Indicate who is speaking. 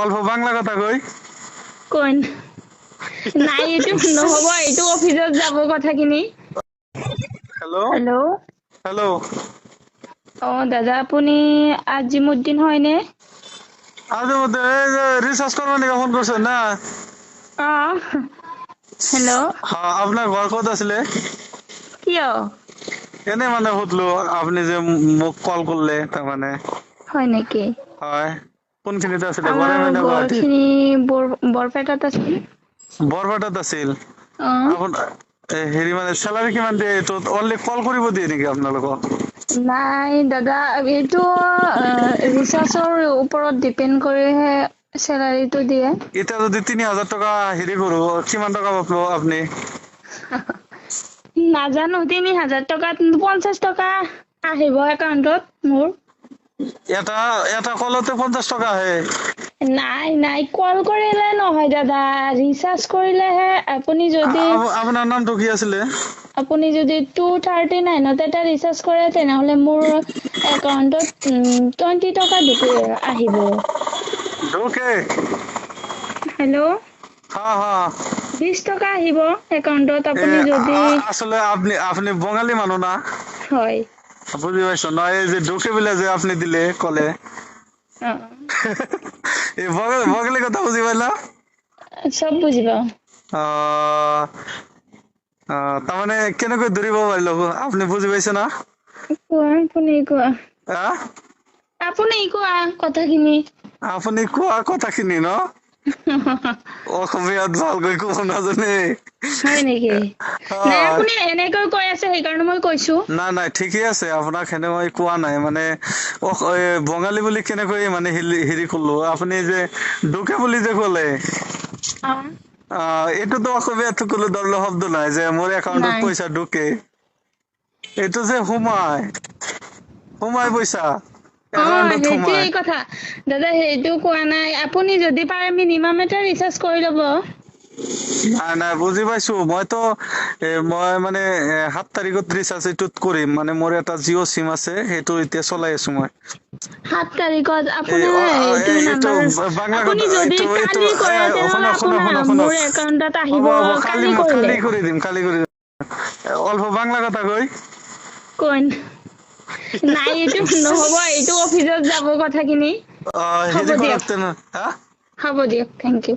Speaker 1: অল্প বাংলা কথা কই
Speaker 2: কোন নাই এইটো নহব এইটো অফিসত যাব কথাখিনি
Speaker 1: হ্যালো
Speaker 2: হেল্ল'
Speaker 1: হ্যালো
Speaker 2: দাদা আপুনি আজিমুদ্দিন হয়নে
Speaker 1: আজের মধ্যে এই যে রিসার্চ করবেন নাকি ফোন করছেন না
Speaker 2: হেল্ল'
Speaker 1: হ্যাঁ আপনার ঘর কত আসলে
Speaker 2: কিয়
Speaker 1: এনে মানে সুধলো আপনি যে মোক কল করলে তার মানে
Speaker 2: হয় নেকি
Speaker 1: হয় কোনখিনিতে আছিলে ঘৰে
Speaker 2: আমাৰ
Speaker 1: নে গুৱাহাটী
Speaker 2: ঘৰখিনি বৰপেটাত আছিল
Speaker 1: বৰপেটাত আছিল
Speaker 2: অ
Speaker 1: আপোনাৰ হেৰি মানে চেলাৰী কিমান দিয়ে এইটো অনলি কল কৰিব দিয়ে নেকি আপোনালোকক
Speaker 2: নাই দাদা এইটো ৰিচাৰ্জৰ ওপৰত ডিপেণ্ড কৰিহে চেলাৰীটো দিয়ে
Speaker 1: এতিয়া যদি ৩,০০০ টকা হেৰি কৰো কিমান টকা পাব আপুনি
Speaker 2: নাজানো ৩,০০০ টকাত ৫০ টকা আহিব একাউণ্টত মোৰ
Speaker 1: এটা এটা কলতে ৫০ টকা আহে
Speaker 2: নাই নাই কল কৰিলে নহয় দাদা ৰিচাৰ্জ কৰিলেহে
Speaker 1: আপোনাৰ নামটো কি আছিলে
Speaker 2: আপুনি যদি 239ত এটা ৰিচাৰ্জ কৰে তেনেহলে মোৰ একাউণ্টত 20 টকা আহিব
Speaker 1: ঢোকে
Speaker 2: হেল্ল'
Speaker 1: হ্যাঁ হ্যাঁ
Speaker 2: 20 টকা আহিব একাউণ্টত আপুনি যদি
Speaker 1: আসলে আপনি আপনি বঙালী মানুহ না
Speaker 2: হয়
Speaker 1: বুঝি পাইছো না এই যে ঢোকে বলে যে আপনি দিলে কলে
Speaker 2: অ
Speaker 1: এই বঙালী কথা বুঝি পাইলা
Speaker 2: চব বুজি পাওঁ
Speaker 1: তাৰ মানে কেনেকৈ ধৰিব পাৰিলো আপুনি বুজি পাইছে না
Speaker 2: কোৱা আপুনি কোৱা কথাখিনি
Speaker 1: আপুনি কোৱা কথাখিনি ন অসমীয়াত ভালকৈ ক'ব নাজানে
Speaker 2: হয় নেকি নাই আপুনি এনেকৈ কৈ আছে সেইকাৰণে মই কৈছো
Speaker 1: নাই নাই ঠিকই আছে আপোনাক হেনে মই কোৱা নাই মানে বঙালী বুলি কেনেকৈ মানে হেৰি কৰলো আপুনি যে ঢোকে বুলি যে ক'লে এইটোতো অসমীয়াত কোনো ধৰণৰ শব্দ নাই যে মোৰ একাউণ্টত
Speaker 2: নাই
Speaker 1: পইচা ঢোকে এইটো যে সোমাই পইচা একাউণ্টত সোমাই
Speaker 2: সেইটোৱেই কথা দাদা সেইটো কোৱা নাই আপুনি যদি পাৰে মিনিমাম এটা ৰিচাৰ্জ কৰি ল'ব
Speaker 1: নাই নাই বুজি পাইছো মইতো মই মানে 7 তাৰিখত ৰিচাৰ্জ এইটোত কৰিম মানে মোৰ এটা জিঅ' চিম আছে সেইটো এতিয়া চলাই আছো মই
Speaker 2: 7 তাৰিখত
Speaker 1: এই
Speaker 2: আপোনাৰ এইটো
Speaker 1: এইটো
Speaker 2: নাম্বাৰ
Speaker 1: বাংলা
Speaker 2: আপুনি
Speaker 1: কথা
Speaker 2: যদি
Speaker 1: এইটো
Speaker 2: কালি কৰে তেনেহলে আপোনাৰ
Speaker 1: শুনক
Speaker 2: মোৰ একাউণ্টত
Speaker 1: হ'ব
Speaker 2: আহিব
Speaker 1: হ'ব
Speaker 2: কালি কৰিলে
Speaker 1: কালি কৰি দিম অল্প বাংলা কথা কই
Speaker 2: কোন নাই এইটো নহব এইটো অফিসত যাব কথাখিনি হ'ব
Speaker 1: হেৰি কৰক
Speaker 2: দিয়ক
Speaker 1: তেনে
Speaker 2: হ'ব দিয়ক থেংক ইউ